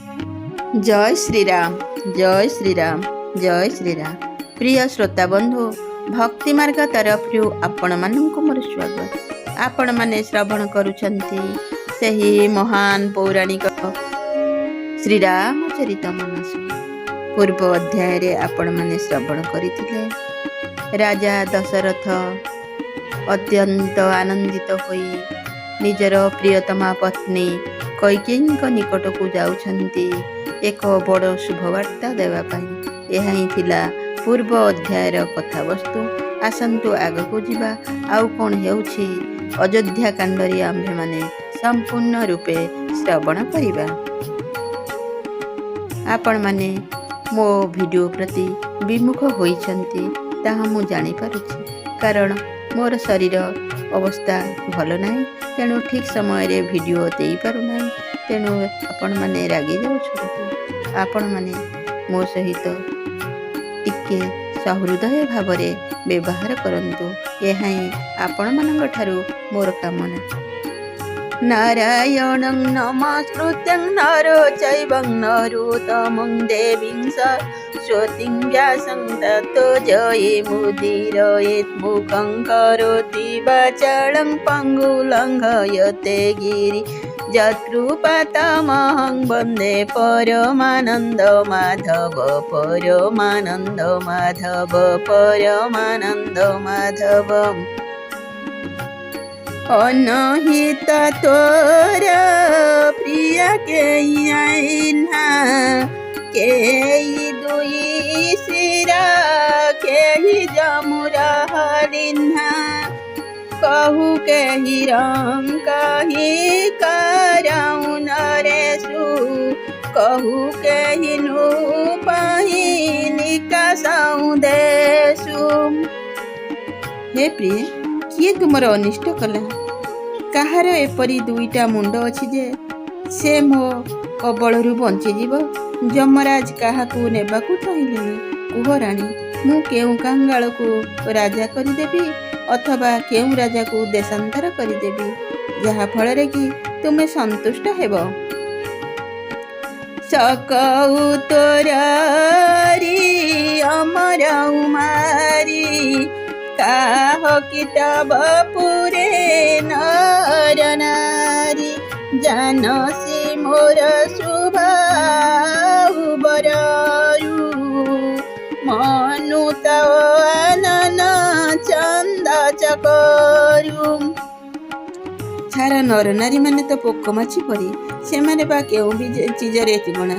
जय श्रीराम जय श्रीराम जय श्रीराम। प्रिय श्रोता बंधु, भक्ति मार्ग तरफ आपण मानक मोर स्वागत। आपण माने श्रवण करुछंती सही महान पौराणिक श्रीराम चरितमानस। पूर्व अध्याय रे आपण माने श्रवण करिथिले राजा दशरथ अत्यंत आनंदित होई निजर प्रियतमा पत्नी कैकेयी निकट को जाउछंती एक बड़ शुभवार्ता देवाई। यह ही थिला पूर्व अध्यायर कथावस्तु। आसंतु आगकू जीवा आउ कौन हेउछि अयोध्या कांडरी आम्भे माने संपूर्ण रूपे श्रवण करिबा। आपण माने मो वीडियो प्रति विमुख होइछंती ताहा मु जानि पारुछि, कारण मोर शरीर अवस्था भल नाही, तेणु ठीक समय रे वीडियो देई पारु नाही। तेणु आपण माने रागी जाउछंती। आपण माने मो सहित टिके सहृदय भावरे व्यवहार करंतु। यह ही आपण मानक ठारू मोर कामना। नारायणं नमस्कृत्यं नरो चैवं नरोत्तमं देवीं सरस्वतीं व्यासं ततो जयमुदीरयेत्। मुखं करोति वाचालं पङ्गुलङ्घयते गिरि यत्कृपातमहं वन्दे परमानन्द माधव परमानन्द माधव परमानन्द माधवम्। अनहित तोरा प्रिय केयिना केयि दुई सिरा केहि जमुरा हरिन्हा कहु केहि रंग कहि कराउ नरेशु कहु केहि नूपहि निकासाउ देशु। हे प्रिय, किए तुमर अनिष्ट कला? काहार एपरी दुईटा मुंड अछि जे से मो कबलरू बंचीजीव? यमराज काहाकू नेबाकू चाहिलेनी? कुह राणी, मु केउ कांगाल को राजा करिदेबी अथवा केउ राजा को देशांतर करिदेबी जहा फଳରେ कि तुमे संतुष्ट हेब? सकौ तोरारी अमर उमारी काह किताब पुरे नर नारी जानसी मोर शुभाहु बरयु मनुत आनन चंद चकरु। सारा नर नारी माने तो पोकमाछी परी, से माने बा केउ भी चीजरे जीवना।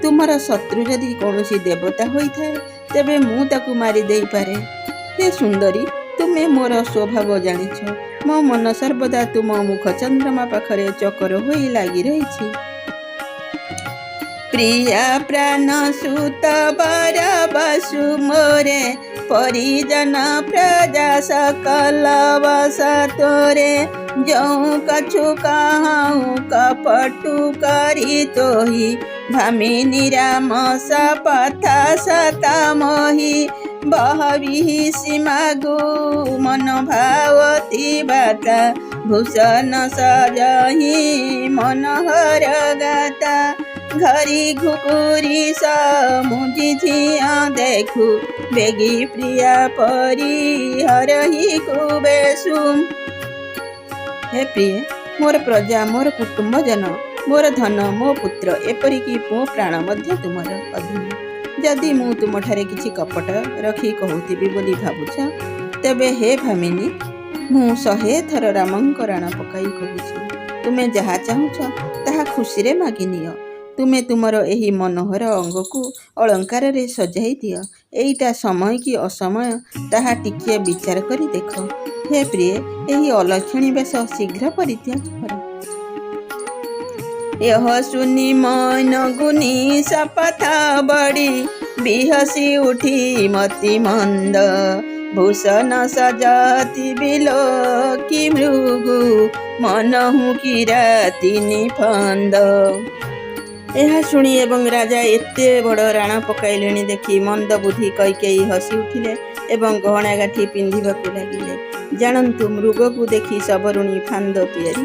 तुमर शत्रु यदि कौनसी देवता होई थाए तेबे मु ताकू मारी देई पारे। हे सुंदरी, तुमे मोर स्वभाव जानिछ। मो मन सर्वदा तुम मुख चंद्रमा पाखरे चकर होई लागी रहिछि। प्रिया प्राण सुत बर बसु मोरे परिजन प्रजा सकल बस तोरे जो कछु कहूँ कपटु करी तोही भामिनी राम सपथा सता मोही बहवी सीमागु मन भावती बाता भूषण सजही मनोहर गाता घरी घुकुरी मुझी झिया देखु बेगी प्रिया परी हरही कुबेशु। हे प्रिय, मोर प्रजा मोर कुटुंब जन मोर धन मो पुत्र एपरिकी मो प्राण मध्य तुमर अधीन। जदि मु तुमठारे किछि कपट रखी कहूथिबी बोली भाबुछ, तेबे हे भामिनी, मु 100 थर रामंक राण पकाई कहूछि। तुमे जहा चाहुछ ताहा खुशी रे मागी नियो। तुमे तुमर एही मनोहर अंग को अलंकार रे सजाई दियो। एईटा समय कि असमय ताहा टिके विचार करी देख। हे प्रिय, एही अलक्षणी बेश शीघ्र परित्याग कर। यह सुनी मन गुनी सपथा बड़ी बिहसी उठी मति मंद भूषण सजाति बिलो कि मृगु मनहु कि राति निफंद। यह शुणी एवं राजा एते बड़ राण पकाइले देखि मंद बुद्धि कैकेयी हसी उठिले एवं गहना गाठी पिंधिबाकू लागिले। जानतु मृग को देखि सबरुणी फांद तियारी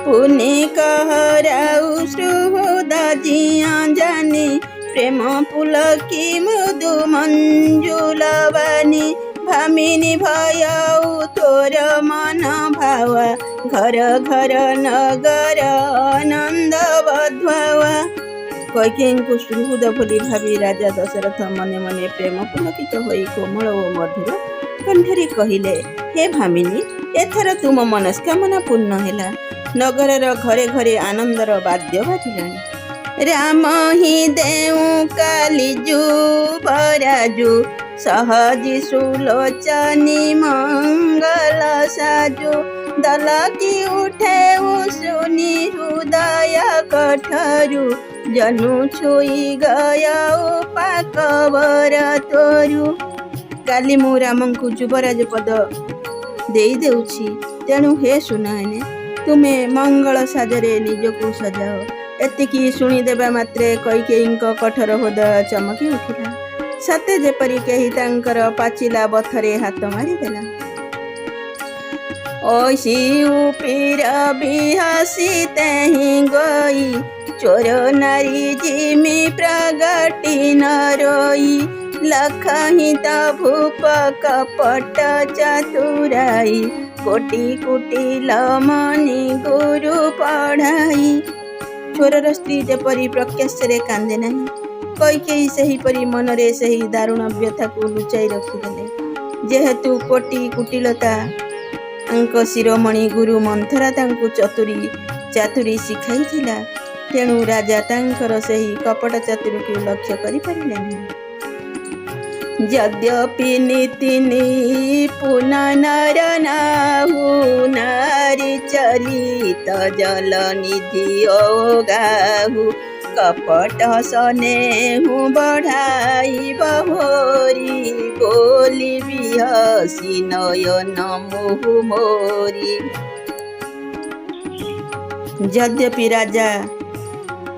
पुनि कहराउ सुहृदा जिया जानी प्रेम पुलकी मृदु मंजुलवानी भामिनी भयऊ तोर मन भावा घर घर नगर आनंद बधवा। कैकेयीଙ୍କୁ सुहृद बोली भावी राजा दशरथ मने मने प्रेम पुलकित होई कोमल ओ मधुर कंठरी कहिले, हे भामिनी एथर तुम मनस्कामना पूर्ण हेला। नगरर घरे घरे आनंदर वाद्य बाजिलानी। राम ही देऊ कालिजु भराजु सहजी सुलोचनी मंगल साजु दलकी उठे सुनी हृदय कठरु जनु छुई गया पाकवर तोरु। काली मु रामंकु युवराज पद देई देउछि, तेणु हे सुनायने तुमे मंगल साजरे निजकु सजाओ। एतिकी शुणीदेवा मात्रे कैकेयीଙ୍କ कठोर हृदय चमकी उठिला, सते जेपरि केही तांकर पाचिला बथरे हाथ मारिदेला। ओसी उपीर बिहसी तेहि गई चोर नारी जिमि प्रगति न रोई लखहित भूप कपट चतुराई कोटि कुटिल मणि गुरु पढ़ाई। चोरर स्त्री जेपरि प्रकाशरे कांदे नहीं, कैकेयी सेहीपरि मनरे सेही दारुण व्यथाକୁ लुचाई रखिदेले। जेहेतु कोटि कुटिलता आंक शिरोमणि गुरु मंथरा तांकु चातुरी शिखाइथिला, तेणु राजा तांकर सेही कपट चातुरीକୁ लक्ष्य करि परिले नहीं। यद्यपि नीति निपुण नर नाहु नारी चरित जल निधि ओगाहु कपट स्नेहु बढ़ाई बहोरी बोली बिहसी नयन मुहु मोरी। यद्यपि राजा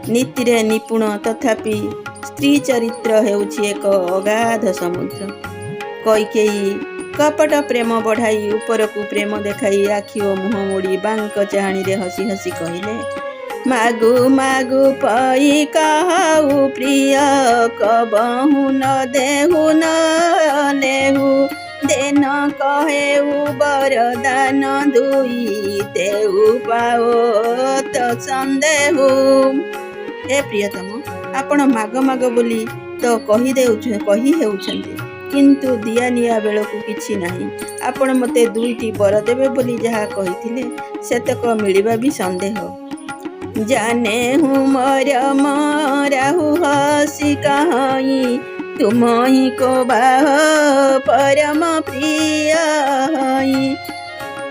नीतिरे निपुण तथापि स्त्री चरित्र हेउछि एक अगाध समुद्र। कैकेयी कपट प्रेम बढ़ाई उपरकू प्रेम देखाई आखि ओ मुह मोड़ी बांक चाहाणी रे हसी हसी कहले, मागु मागु पई कहु प्रिय कबहु न देहु न लेहु देन कहेउ बरदान दुई देहु पाओ तो संदेहु। हे प्रियतम आपण माग माग बोली तो कही हेउछन्ति, किंतु दिया निया बेलकू किछि नाही। आपण मते दुईटी बर देबे बोली जहा कहिथिले सेतक मिलिबा भी संदेह। जाने हूँ मर मराहु हसी कहीं तुम ही को बाह परम प्रिय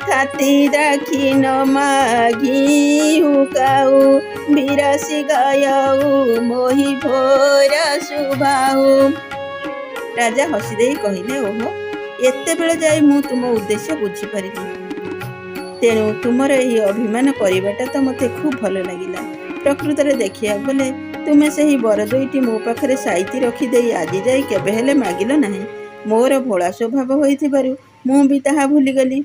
खाती राखी न मागी हुकाऊ बिरसी गयऊ मोहि भोर सुभाऊ। राजा हसी दे कहले, ओहो एते बेले जाई मु तुम उद्देश्य बुझी परिली, तेणु तुमर यही अभिमान करवाटा तो मते खूब भल लगिला। प्रकृत रे देखिया बोले तुमे सही बर दुईटी मो पाखरे साइती रखिदे आज जाई केबे हेले मागिल नाही। मोर भोला स्वभाव होइथिबारु मु भी ताहा भूली गली।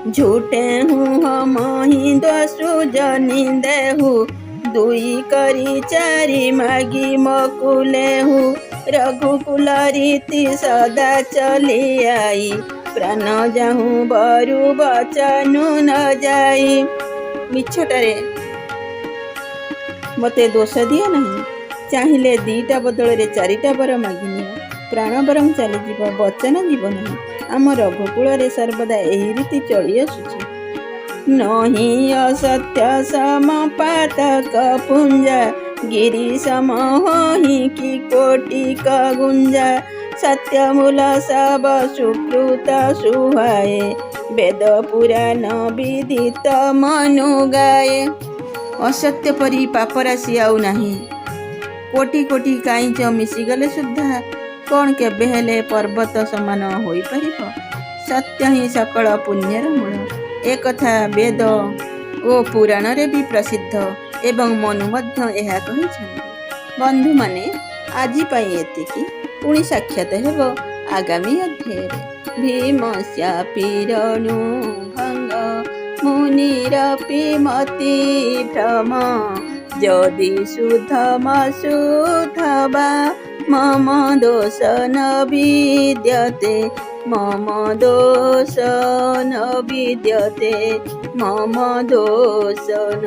झूठे हूँ हम ही दसु जनी देहु दुई करी चारि मागी मकुले हूँ रघुकुल रीति सदा चली आई प्राण जाहूँ बरु बचनु न जाई। मिछटारे मते दोष दियो नहीं, चाहिए दीटा बदल रे चारिटा बर मागिनियो, प्राण बरं चलीजीव बचन जीव नहीं। आम रघुकुल रे सर्वदा एही रीति चली आसुछि। नहीं असत्य समपातक पुंजा गिरी समहि की कोटि का गुंजा सत्य मूल सब सुकृत सुहाए वेद पुराण विदित मनु गाए। असत्य परी पाप राशि आउ नाही, कोटि कोटि काइच मिशिगले सुद्धा कौन केबे हेले पर्वत समान होई परिब। सत्य ही सकल पुण्यर मूल, एक कथा वेद ओ पुराण रे भी प्रसिद्ध एवं मनु मध्य एहा कहिछन्ति। बंधु माने आजि पई एतिकी, पुणी साक्षात हेब आगामी अध्याय। भीमस्यापीरणु भंग मुनिरपि मति भ्रम যদি शुद्धमशुद्ध वा मम दोष न विद्यते मम दोष न विद्यते मम दोष न